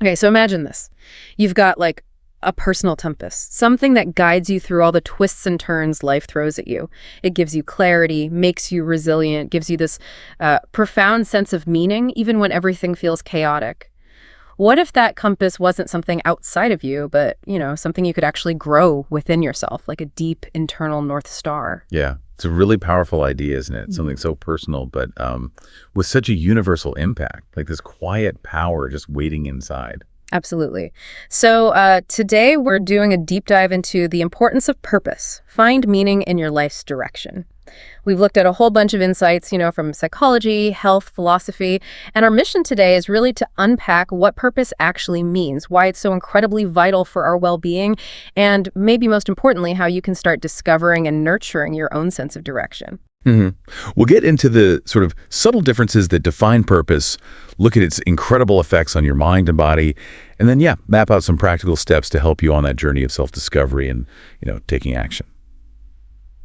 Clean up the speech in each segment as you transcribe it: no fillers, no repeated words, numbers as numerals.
Okay, so imagine this. You've got like a personal compass, something that guides you through all the twists and turns life throws at you. It gives you clarity, makes you resilient, gives you this profound sense of meaning, even when everything feels chaotic. What if that compass wasn't something outside of you, but, something you could actually grow within yourself, like a deep internal North Star? Yeah, it's a really powerful idea, isn't it? Something so personal, but with such a universal impact, like this quiet power just waiting inside. Absolutely. So today we're doing a deep dive into the importance of purpose. Find meaning in your life's direction. We've looked at a whole bunch of insights, from psychology, health, philosophy, and our mission today is really to unpack what purpose actually means, why it's so incredibly vital for our well-being, and maybe most importantly, how you can start discovering and nurturing your own sense of direction. We'll get into the sort of subtle differences that define purpose, look at its incredible effects on your mind and body, and then, map out some practical steps to help you on that journey of self-discovery and, taking action.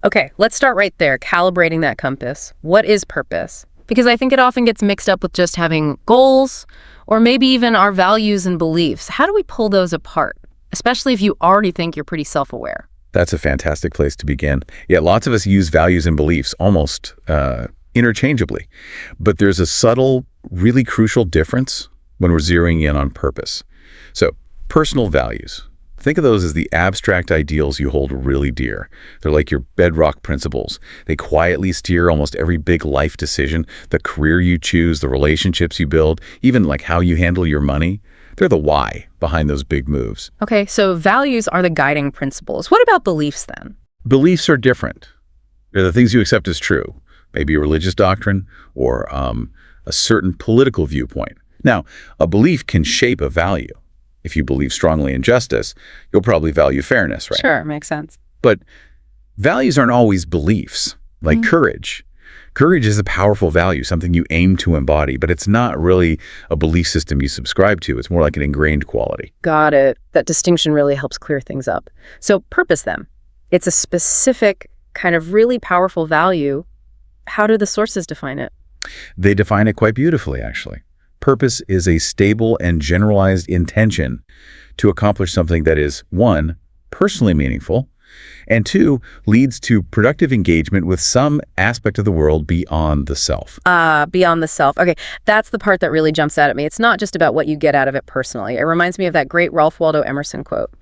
Okay, let's start right there, calibrating that compass. What is purpose? Because I think it often gets mixed up with just having goals or maybe even our values and beliefs. How do we pull those apart, especially if you already think you're pretty self-aware? That's a fantastic place to begin. Yeah, lots of us use values and beliefs almost interchangeably, but there's a subtle, really crucial difference when we're zeroing in on purpose. So, personal values. Think of those as the abstract ideals you hold really dear. They're like your bedrock principles. They quietly steer almost every big life decision, the career you choose, the relationships you build, even like how you handle your money. They're the why behind those big moves. Okay, so values are the guiding principles. What about beliefs then? Beliefs are different. They're the things you accept as true, maybe a religious doctrine or a certain political viewpoint. Now, a belief can shape a value. If you believe strongly in justice, you'll probably value fairness, right? Sure, makes sense. But values aren't always beliefs, like courage. Courage is a powerful value, something you aim to embody, but it's not really a belief system you subscribe to. It's more like an ingrained quality. Got it. That distinction really helps clear things up. So purpose then. It's a specific kind of really powerful value. How do the sources define it? They define it quite beautifully, actually. Purpose is a stable and generalized intention to accomplish something that is, 1, personally meaningful, and 2, leads to productive engagement with some aspect of the world beyond the self. Beyond the self. Okay, that's the part that really jumps out at me. It's not just about what you get out of it personally. It reminds me of that great Ralph Waldo Emerson quote.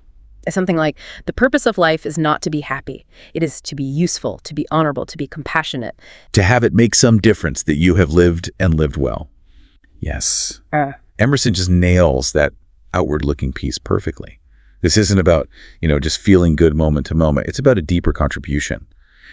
It's something like, the purpose of life is not to be happy. It is to be useful, to be honorable, to be compassionate. To have it make some difference that you have lived and lived well. Yes. Emerson just nails that outward-looking piece perfectly. This isn't about, just feeling good moment to moment. It's about a deeper contribution.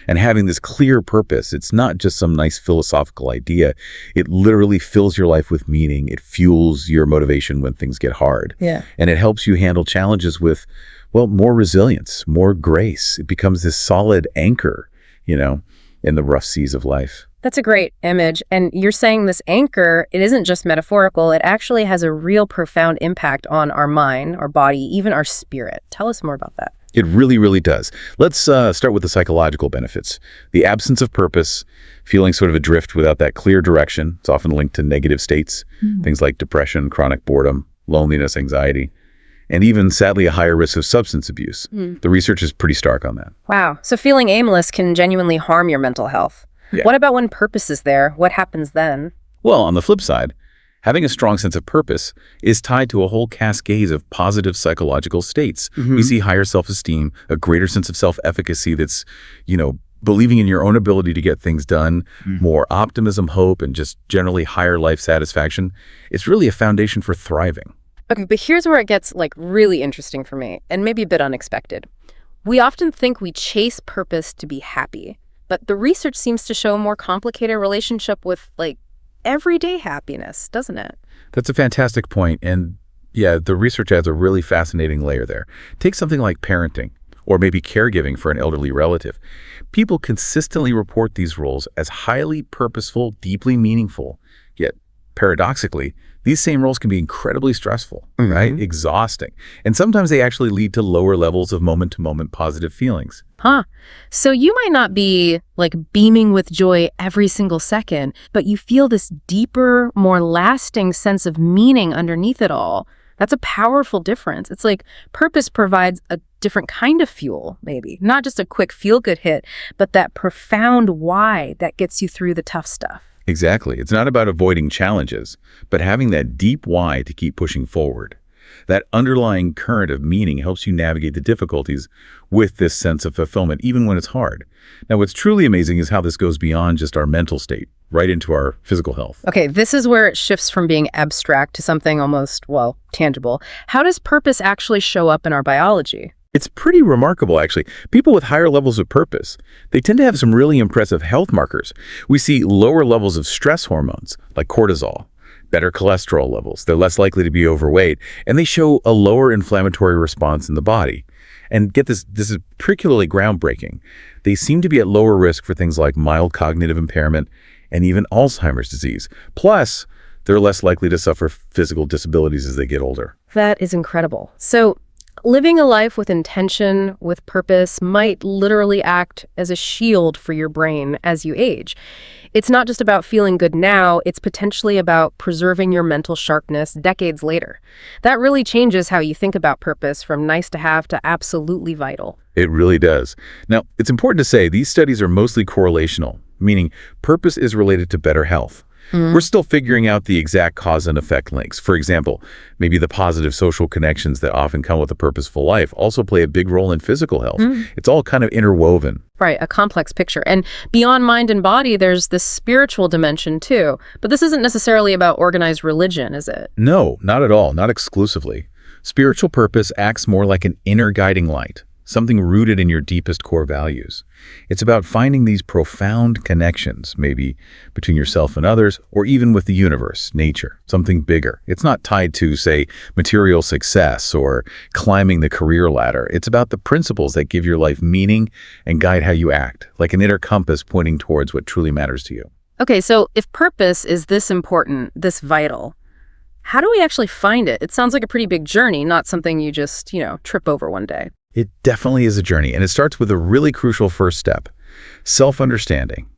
And having this clear purpose, it's not just some nice philosophical idea. It literally fills your life with meaning. It fuels your motivation when things get hard. Yeah. And it helps you handle challenges with, more resilience, more grace. It becomes this solid anchor, in the rough seas of life. That's a great image. And you're saying this anchor, it isn't just metaphorical. It actually has a real profound impact on our mind, our body, even our spirit. Tell us more about that. It really, really does. Let's start with the psychological benefits. The absence of purpose, feeling sort of adrift without that clear direction. It's often linked to negative states, things like depression, chronic boredom, loneliness, anxiety, and even, sadly, a higher risk of substance abuse. The research is pretty stark on that. Wow. So feeling aimless can genuinely harm your mental health. Yeah. What about when purpose is there? What happens then? Well, on the flip side, having a strong sense of purpose is tied to a whole cascade of positive psychological states. We see higher self-esteem, a greater sense of self-efficacy that's, believing in your own ability to get things done, more optimism, hope, and just generally higher life satisfaction. It's really a foundation for thriving. Okay, but here's where it gets really interesting for me and maybe a bit unexpected. We often think we chase purpose to be happy, but the research seems to show a more complicated relationship with everyday happiness, doesn't it? That's a fantastic point. And yeah, the research adds a really fascinating layer there. Take something like parenting or maybe caregiving for an elderly relative. People consistently report these roles as highly purposeful, deeply meaningful. Yet, paradoxically, these same roles can be incredibly stressful, right? Exhausting. And sometimes they actually lead to lower levels of moment-to-moment positive feelings. Huh. So you might not be beaming with joy every single second, but you feel this deeper, more lasting sense of meaning underneath it all. That's a powerful difference. It's like purpose provides a different kind of fuel, maybe. Not just a quick feel-good hit, but that profound why that gets you through the tough stuff. Exactly. It's not about avoiding challenges, but having that deep why to keep pushing forward. That underlying current of meaning helps you navigate the difficulties with this sense of fulfillment, even when it's hard. Now, what's truly amazing is how this goes beyond just our mental state, right into our physical health. Okay, this is where it shifts from being abstract to something almost, well, tangible. How does purpose actually show up in our biology? It's pretty remarkable, actually. People with higher levels of purpose, they tend to have some really impressive health markers. We see lower levels of stress hormones, like cortisol, better cholesterol levels. They're less likely to be overweight, and they show a lower inflammatory response in the body. And get this is particularly groundbreaking. They seem to be at lower risk for things like mild cognitive impairment and even Alzheimer's disease. Plus, they're less likely to suffer physical disabilities as they get older. That is incredible. So, living a life with intention, with purpose, might literally act as a shield for your brain as you age. It's not just about feeling good now, it's potentially about preserving your mental sharpness decades later. That really changes how you think about purpose from nice to have to absolutely vital. It really does. Now, it's important to say these studies are mostly correlational, meaning purpose is related to better health. We're still figuring out the exact cause and effect links. For example, maybe the positive social connections that often come with a purposeful life also play a big role in physical health. It's all kind of interwoven. Right, a complex picture. And beyond mind and body, there's this spiritual dimension too. But this isn't necessarily about organized religion, is it? No, not at all, not exclusively. Spiritual purpose acts more like an inner guiding light, something rooted in your deepest core values. It's about finding these profound connections, maybe between yourself and others, or even with the universe, nature, something bigger. It's not tied to, say, material success or climbing the career ladder. It's about the principles that give your life meaning and guide how you act, like an inner compass pointing towards what truly matters to you. Okay, so if purpose is this important, this vital, how do we actually find it? It sounds like a pretty big journey, not something you just, trip over one day. It definitely is a journey, and it starts with a really crucial first step, self-understanding.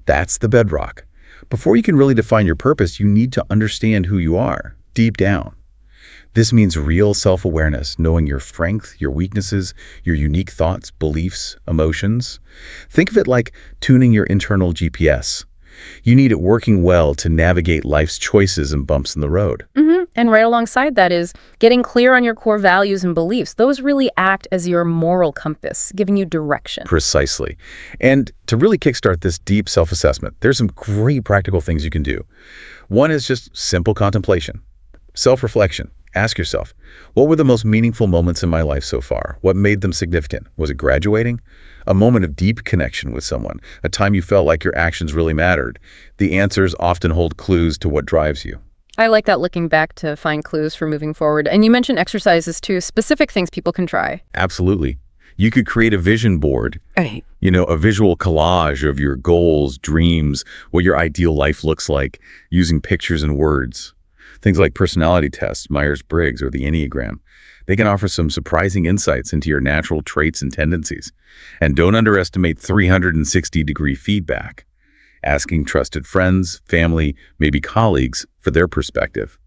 That's the bedrock. Before you can really define your purpose, you need to understand who you are, deep down. This means real self-awareness, knowing your strengths, your weaknesses, your unique thoughts, beliefs, emotions. Think of it like tuning your internal GPS. You need it working well to navigate life's choices and bumps in the road. And right alongside that is getting clear on your core values and beliefs. Those really act as your moral compass, giving you direction. Precisely. And to really kickstart this deep self-assessment, there's some great practical things you can do. One is just simple contemplation, self-reflection. Ask yourself, what were the most meaningful moments in my life so far? What made them significant? Was it graduating? A moment of deep connection with someone? A time you felt like your actions really mattered? The answers often hold clues to what drives you. I like that, looking back to find clues for moving forward. And you mentioned exercises too, specific things people can try. Absolutely. You could create a vision board, Right. a visual collage of your goals, dreams, what your ideal life looks like, using pictures and words. Things like personality tests, Myers-Briggs, or the Enneagram. They can offer some surprising insights into your natural traits and tendencies. And don't underestimate 360-degree feedback. Asking trusted friends, family, maybe colleagues for their perspective.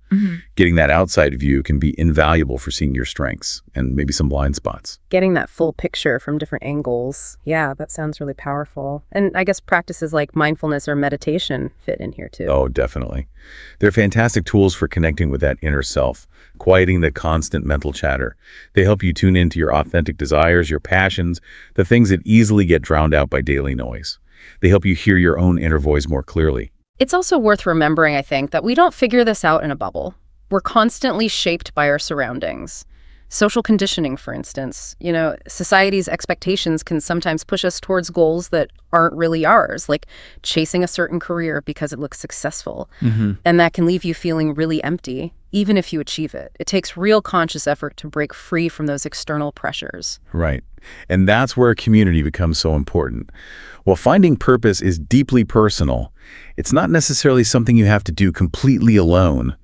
Getting that outside view can be invaluable for seeing your strengths and maybe some blind spots. Getting that full picture from different angles. Yeah, that sounds really powerful. And I guess practices like mindfulness or meditation fit in here too. Oh, definitely. They're fantastic tools for connecting with that inner self, quieting the constant mental chatter. They help you tune into your authentic desires, your passions, the things that easily get drowned out by daily noise. They help you hear your own inner voice more clearly. It's also worth remembering, I think, that we don't figure this out in a bubble. We're constantly shaped by our surroundings. Social conditioning, for instance. Society's expectations can sometimes push us towards goals that aren't really ours, like chasing a certain career because it looks successful. And that can leave you feeling really empty, even if you achieve it. It takes real conscious effort to break free from those external pressures. Right. And that's where community becomes so important. While finding purpose is deeply personal, it's not necessarily something you have to do completely alone.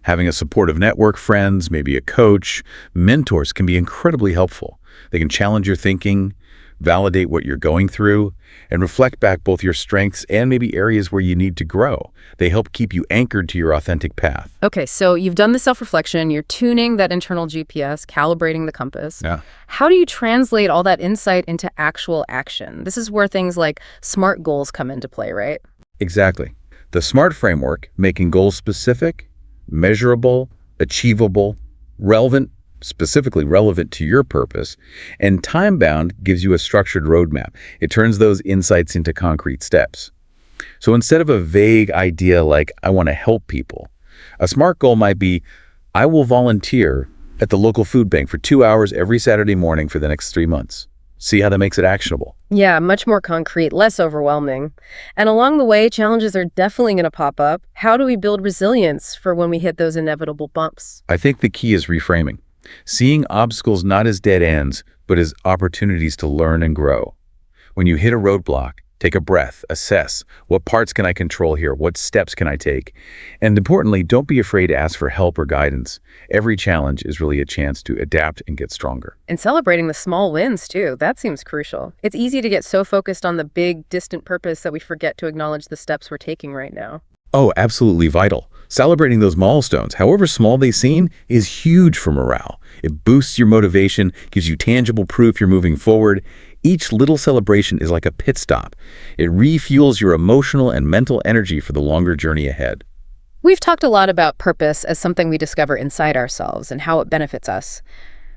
Having a supportive network, friends, maybe a coach, mentors can be incredibly helpful. They can challenge your thinking, validate what you're going through, and reflect back both your strengths and maybe areas where you need to grow. They help keep you anchored to your authentic path. Okay, so you've done the self-reflection, you're tuning that internal GPS, calibrating the compass. Yeah. How do you translate all that insight into actual action? This is where things like SMART goals come into play, right? Exactly. The SMART framework, making goals specific, measurable, achievable, relevant, specifically relevant to your purpose, and time-bound, gives you a structured roadmap. It turns those insights into concrete steps. So instead of a vague idea like, I want to help people, a SMART goal might be, I will volunteer at the local food bank for 2 hours every Saturday morning for the next 3 months. See how that makes it actionable? Yeah, much more concrete, less overwhelming. And along the way, challenges are definitely going to pop up. How do we build resilience for when we hit those inevitable bumps? I think the key is reframing. Seeing obstacles not as dead ends, but as opportunities to learn and grow. When you hit a roadblock, take a breath, assess, what parts can I control here? What steps can I take? And importantly, don't be afraid to ask for help or guidance. Every challenge is really a chance to adapt and get stronger. And celebrating the small wins, too. That seems crucial. It's easy to get so focused on the big, distant purpose that we forget to acknowledge the steps we're taking right now. Oh, absolutely vital. Celebrating those milestones, however small they seem, is huge for morale. It boosts your motivation, gives you tangible proof you're moving forward. Each little celebration is like a pit stop. It refuels your emotional and mental energy for the longer journey ahead. We've talked a lot about purpose as something we discover inside ourselves and how it benefits us.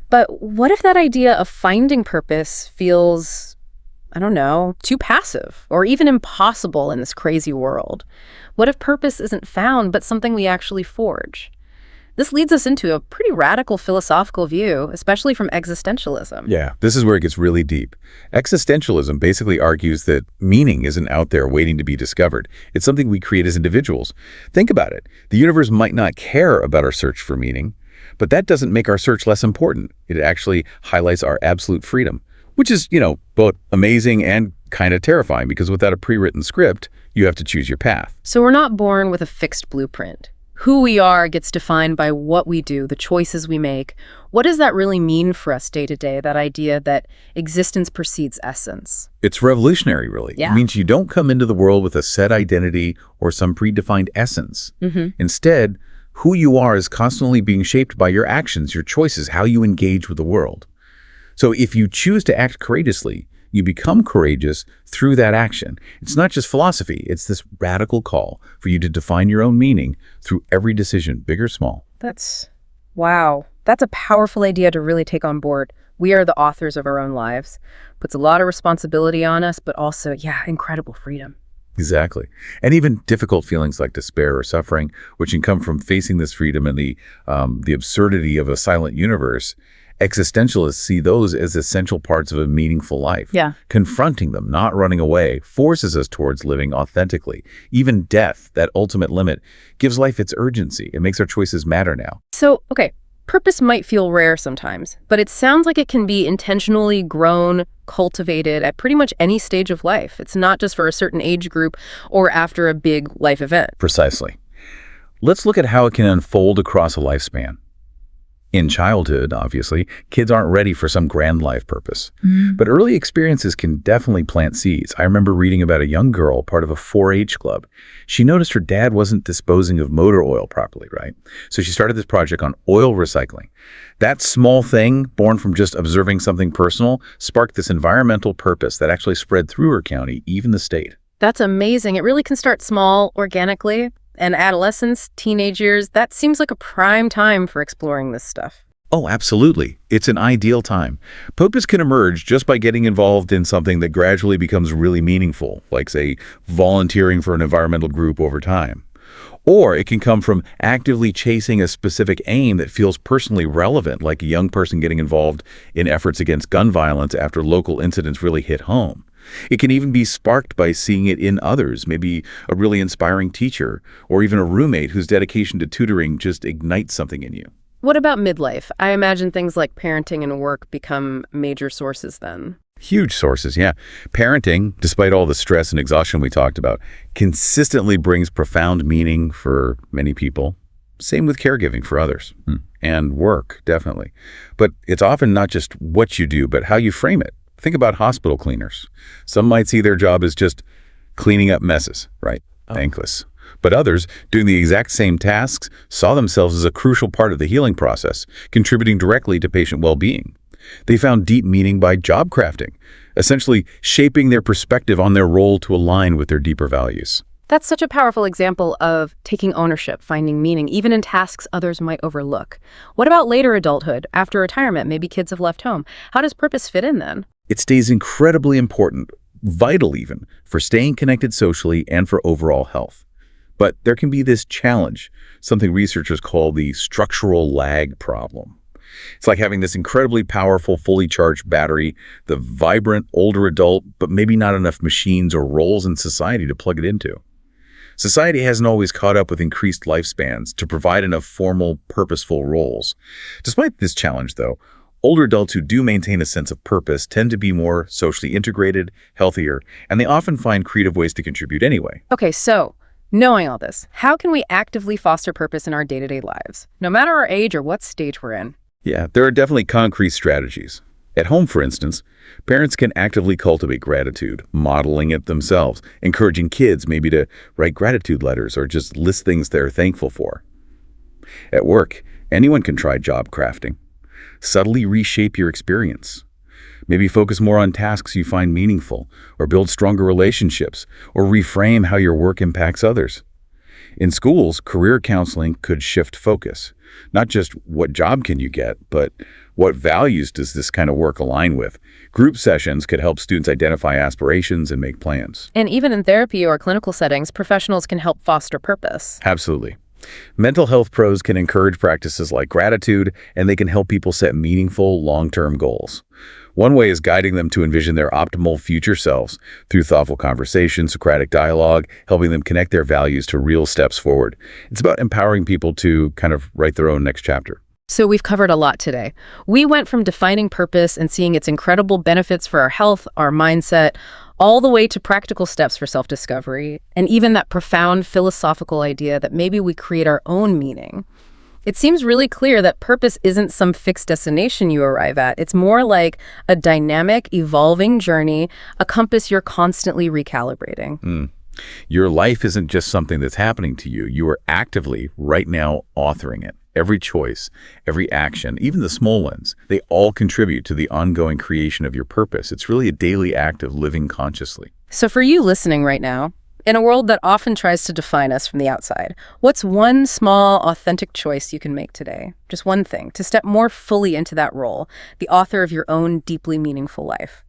But what if that idea of finding purpose feels, I don't know, too passive or even impossible in this crazy world? What if purpose isn't found, but something we actually forge? This leads us into a pretty radical philosophical view, especially from existentialism. Yeah, this is where it gets really deep. Existentialism basically argues that meaning isn't out there waiting to be discovered. It's something we create as individuals. Think about it. The universe might not care about our search for meaning, but that doesn't make our search less important. It actually highlights our absolute freedom, which is, both amazing and kind of terrifying, because without a pre-written script, you have to choose your path. So we're not born with a fixed blueprint. Who we are gets defined by what we do, the choices we make. What does that really mean for us day to day, that idea that existence precedes essence? It's revolutionary, really. Yeah. It means you don't come into the world with a set identity or some predefined essence. Instead, who you are is constantly being shaped by your actions, your choices, how you engage with the world. So if you choose to act courageously, you become courageous through that action. It's not just philosophy. It's this radical call for you to define your own meaning through every decision, big or small. Wow. That's a powerful idea to really take on board. We are the authors of our own lives. Puts a lot of responsibility on us, but also, incredible freedom. Exactly. And even difficult feelings like despair or suffering, which can come from facing this freedom and the absurdity of a silent universe, existentialists see those as essential parts of a meaningful life. Yeah. Confronting them, not running away, forces us towards living authentically. Even death, that ultimate limit, gives life its urgency. It makes our choices matter now. So, purpose might feel rare sometimes, but it sounds like it can be intentionally grown, cultivated at pretty much any stage of life. It's not just for a certain age group or after a big life event. Precisely. Let's look at how it can unfold across a lifespan. In childhood, obviously, kids aren't ready for some grand life purpose. But early experiences can definitely plant seeds. I remember reading about a young girl, part of a 4-H club. She noticed her dad wasn't disposing of motor oil properly, right? So she started this project on oil recycling. That small thing, born from just observing something personal, sparked this environmental purpose that actually spread through her county, even the state. That's amazing. It really can start small, organically. And adolescence, teenage years, that seems like a prime time for exploring this stuff. Oh, absolutely. It's an ideal time. Purpose can emerge just by getting involved in something that gradually becomes really meaningful, like, say, volunteering for an environmental group over time. Or it can come from actively chasing a specific aim that feels personally relevant, like a young person getting involved in efforts against gun violence after local incidents really hit home. It can even be sparked by seeing it in others, maybe a really inspiring teacher, or even a roommate whose dedication to tutoring just ignites something in you. What about midlife? I imagine things like parenting and work become major sources then. Huge sources, yeah. Parenting, despite all the stress and exhaustion we talked about, consistently brings profound meaning for many people. Same with caregiving for others. And work, definitely. But it's often not just what you do, but how you frame it. Think about hospital cleaners. Some might see their job as just cleaning up messes, right? Thankless. But others, doing the exact same tasks, saw themselves as a crucial part of the healing process, contributing directly to patient well-being. They found deep meaning by job crafting, essentially shaping their perspective on their role to align with their deeper values. That's such a powerful example of taking ownership, finding meaning, even in tasks others might overlook. What about later adulthood, after retirement? Maybe kids have left home. How does purpose fit in then? It stays incredibly important, vital even, for staying connected socially and for overall health. But there can be this challenge, something researchers call the structural lag problem. It's like having this incredibly powerful, fully charged battery, the vibrant older adult, but maybe not enough machines or roles in society to plug it into. Society hasn't always caught up with increased lifespans to provide enough formal, purposeful roles. Despite this challenge, though, older adults who do maintain a sense of purpose tend to be more socially integrated, healthier, and they often find creative ways to contribute anyway. Okay, so knowing all this, how can we actively foster purpose in our day-to-day lives, no matter our age or what stage we're in? Yeah, there are definitely concrete strategies. At home, for instance, parents can actively cultivate gratitude, modeling it themselves, encouraging kids maybe to write gratitude letters or just list things they're thankful for. At work, anyone can try job crafting. Subtly reshape your experience. Maybe focus more on tasks you find meaningful, or build stronger relationships, or reframe how your work impacts others. In schools, career counseling could shift focus. Not just what job can you get, but what values does this kind of work align with? Group sessions could help students identify aspirations and make plans. And even in therapy or clinical settings, professionals can help foster purpose. Absolutely. Mental health pros can encourage practices like gratitude, and they can help people set meaningful, long-term goals. One way is guiding them to envision their optimal future selves through thoughtful conversation, Socratic dialogue, helping them connect their values to real steps forward. It's about empowering people to kind of write their own next chapter. So we've covered a lot today. We went from defining purpose and seeing its incredible benefits for our health, our mindset, all the way to practical steps for self-discovery, and even that profound philosophical idea that maybe we create our own meaning. It seems really clear that purpose isn't some fixed destination you arrive at. It's more like a dynamic, evolving journey, a compass you're constantly recalibrating. Your life isn't just something that's happening to you. You are actively, right now, authoring it. Every choice, every action, even the small ones, they all contribute to the ongoing creation of your purpose. It's really a daily act of living consciously. So for you listening right now, in a world that often tries to define us from the outside, what's one small, authentic choice you can make today? Just one thing, to step more fully into that role, the author of your own deeply meaningful life.